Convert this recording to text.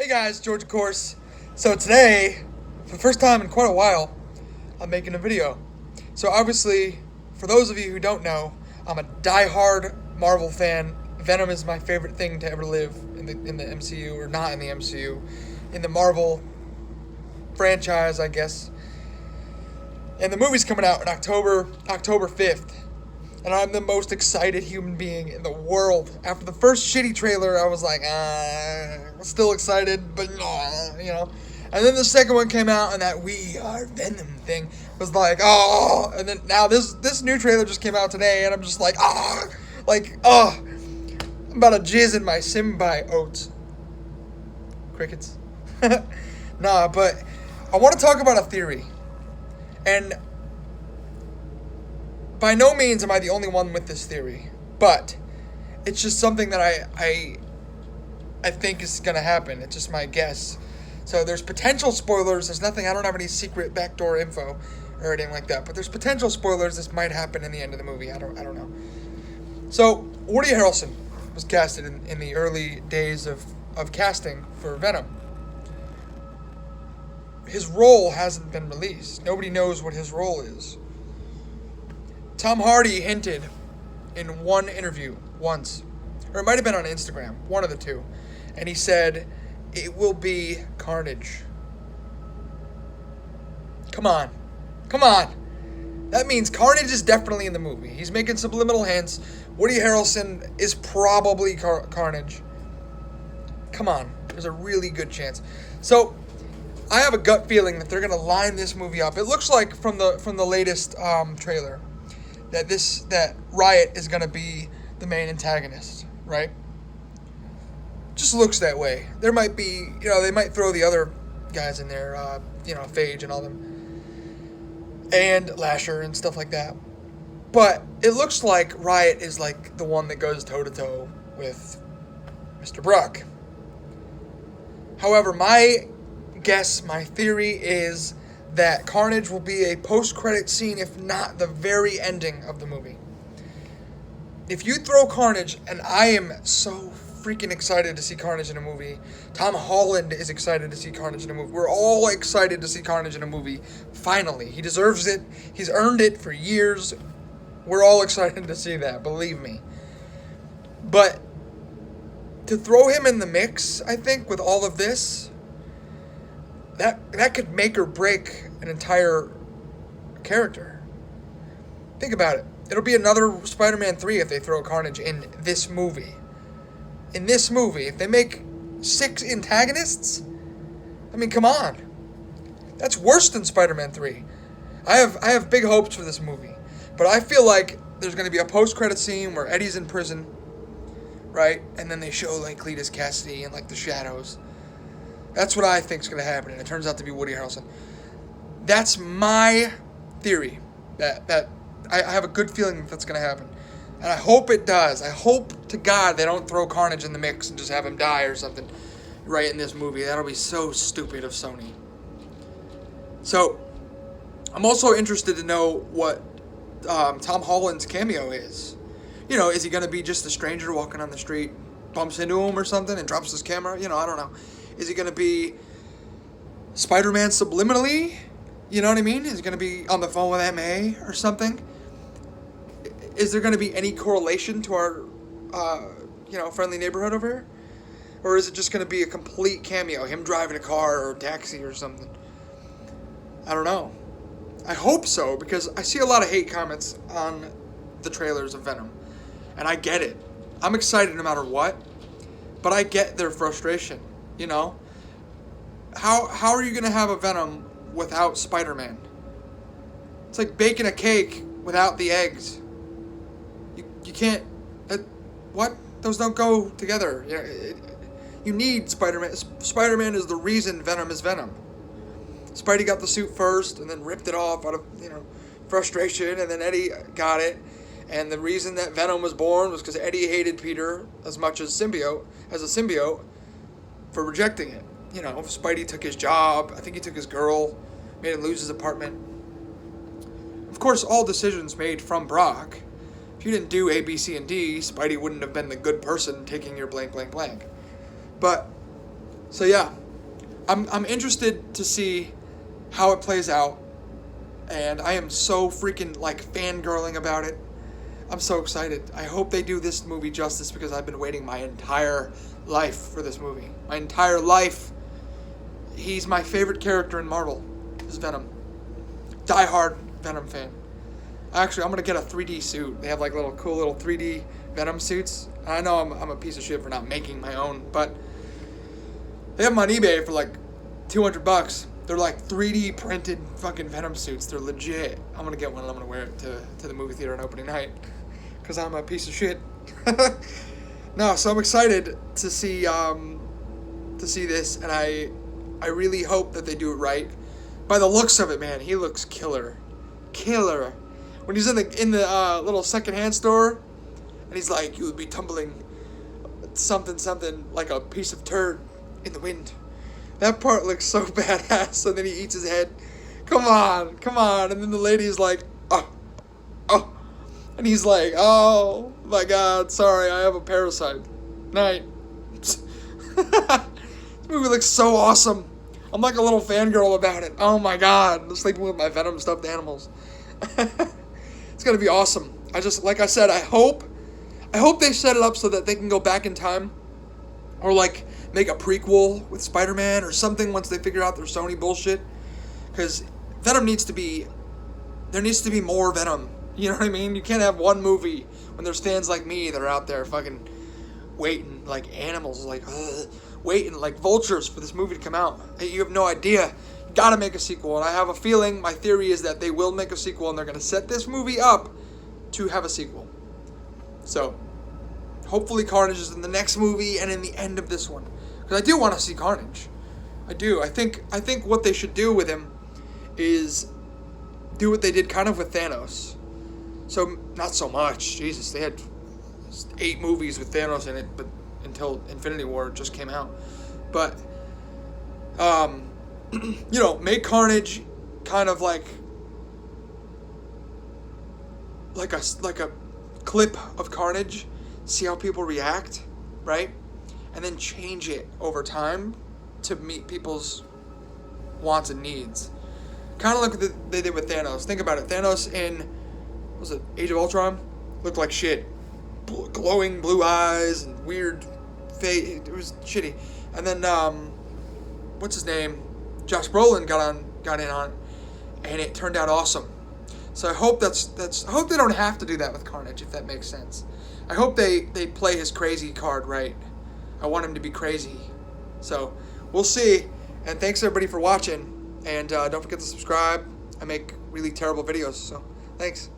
guys, George of course. So today, for the first time in quite a while, I'm making a video. So obviously, for those of you who don't know, I'm a die-hard Marvel fan. Venom is my favorite thing to ever live in the MCU, or not in the MCU, in the Marvel franchise, I guess. And the movie's coming out in October 5th. And I'm the most excited human being in the world. After the first shitty trailer, I was like, I'm still excited, but you know. And then the second one came out, and that "We Are Venom" thing was like, oh. And then now this new trailer just came out today, and I'm just like, I'm about to jizz in my symbiote. Crickets. Nah, but I want to talk about a theory. And by no means am I the only one with this theory, but it's just something that I think is going to happen. It's just my guess. So there's potential spoilers. There's nothing. I don't have any secret backdoor info or anything like that. But there's potential spoilers. This might happen in the end of the movie. I don't know. So Woody Harrelson was casted in the early days of casting for Venom. His role hasn't been released. Nobody knows what his role is. Tom Hardy hinted in one interview once, or it might have been on Instagram, one of the two, and he said, it will be Carnage. Come on. That means Carnage is definitely in the movie. He's making subliminal hints. Woody Harrelson is probably Carnage. Come on. There's a really good chance. So, I have a gut feeling that they're going to line this movie up. It looks like from the latest trailer that Riot is going to be the main antagonist, right? Just looks that way. There might be, they might throw the other guys in there, Phage and all them, and Lasher and stuff like that. But it looks like Riot is like the one that goes toe-to-toe with Mr. Brock. However, my theory is that Carnage will be a post-credit scene, if not the very ending of the movie. If you throw Carnage, and I am so freaking excited to see Carnage in a movie. Tom Holland is excited to see Carnage in a movie. We're all excited to see Carnage in a movie. Finally. He deserves it. He's earned it for years. We're all excited to see that, believe me. But to throw him in the mix, I think, with all of this, that could make or break an entire character. Think about it. It'll be another Spider-Man 3 if they throw Carnage in this movie. In this movie, if they make 6 antagonists, I mean, come on. That's worse than Spider-Man 3. I have big hopes for this movie. But I feel like there's going to be a post-credit scene where Eddie's in prison, right? And then they show, like, Cletus Cassidy and, like, the shadows. That's what I think is going to happen, and it turns out to be Woody Harrelson. That's my theory. That I have a good feeling that's going to happen. And I hope it does. I hope to God they don't throw Carnage in the mix and just have him die or something right in this movie. That'll be so stupid of Sony. So, I'm also interested to know what Tom Holland's cameo is. Is he going to be just a stranger walking on the street, bumps into him or something and drops his camera? I don't know. Is he going to be Spider-Man subliminally? You know what I mean? Is he going to be on the phone with MA or something? Is there going to be any correlation to our, friendly neighborhood over here? Or is it just going to be a complete cameo, him driving a car or a taxi or something? I don't know. I hope so, because I see a lot of hate comments on the trailers of Venom. And I get it. I'm excited no matter what, but I get their frustration, How are you going to have a Venom without Spider-Man? It's like baking a cake without the eggs. You can't... what? Those don't go together. You need Spider-Man. Spider-Man is the reason Venom is Venom. Spidey got the suit first and then ripped it off out of, frustration, and then Eddie got it. And the reason that Venom was born was because Eddie hated Peter as much as a symbiote for rejecting it. Spidey took his job. I think he took his girl, made him lose his apartment. Of course, all decisions made from Brock. If you didn't do A, B, C, and D, Spidey wouldn't have been the good person taking your blank, blank, blank. But So yeah, I'm interested to see how it plays out, and I am so freaking like fangirling about it. I'm so excited. I hope they do this movie justice because I've been waiting my entire life for this movie. My entire life. He's my favorite character in Marvel. Is Venom. Die-hard Venom fan. Actually, I'm gonna get a 3D suit. They have like cool little 3D Venom suits. I know I'm a piece of shit for not making my own, but they have them on eBay for like $200. They're like 3D printed fucking Venom suits. They're legit. I'm gonna get one and I'm gonna wear it to the movie theater on opening night. Because I'm a piece of shit. No, so I'm excited to see this, and I really hope that they do it right. By the looks of it, man, he looks killer. Killer. When he's in the little secondhand store, and he's like, "You would be tumbling something like a piece of turd in the wind." That part looks so badass, and then he eats his head. Come on. And then the lady's like, oh. And he's like, "Oh my God, sorry, I have a parasite. Night." This movie looks so awesome. I'm like a little fangirl about it. Oh my God, I'm sleeping with my Venom stuffed animals. It's gonna be awesome. Like I said, I hope they set it up so that they can go back in time, or like make a prequel with Spider-Man or something once they figure out their Sony bullshit. Because there needs to be more Venom. You know what I mean? You can't have one movie when there's fans like me that are out there fucking waiting like animals, like waiting like vultures for this movie to come out. Hey, you have no idea. You gotta make a sequel, and I have a feeling, my theory is that they will make a sequel, and they're gonna set this movie up to have a sequel. So, hopefully Carnage is in the next movie and in the end of this one, because I do want to see Carnage. I do. I think what they should do with him is do what they did kind of with Thanos. So, not so much. Jesus, they had 8 movies with Thanos in it, but until Infinity War just came out. But, make Carnage kind of like a clip of Carnage, see how people react, right? And then change it over time to meet people's wants and needs. Kind of like what they did with Thanos. Think about it. Thanos in, was it Age of Ultron? Looked like shit. Glowing blue eyes and weird face. It was shitty. And then, what's his name? Josh Brolin got in on it, and it turned out awesome. So I hope I hope they don't have to do that with Carnage, if that makes sense. I hope they play his crazy card right. I want him to be crazy. So we'll see. And thanks everybody for watching. And don't forget to subscribe. I make really terrible videos. So thanks.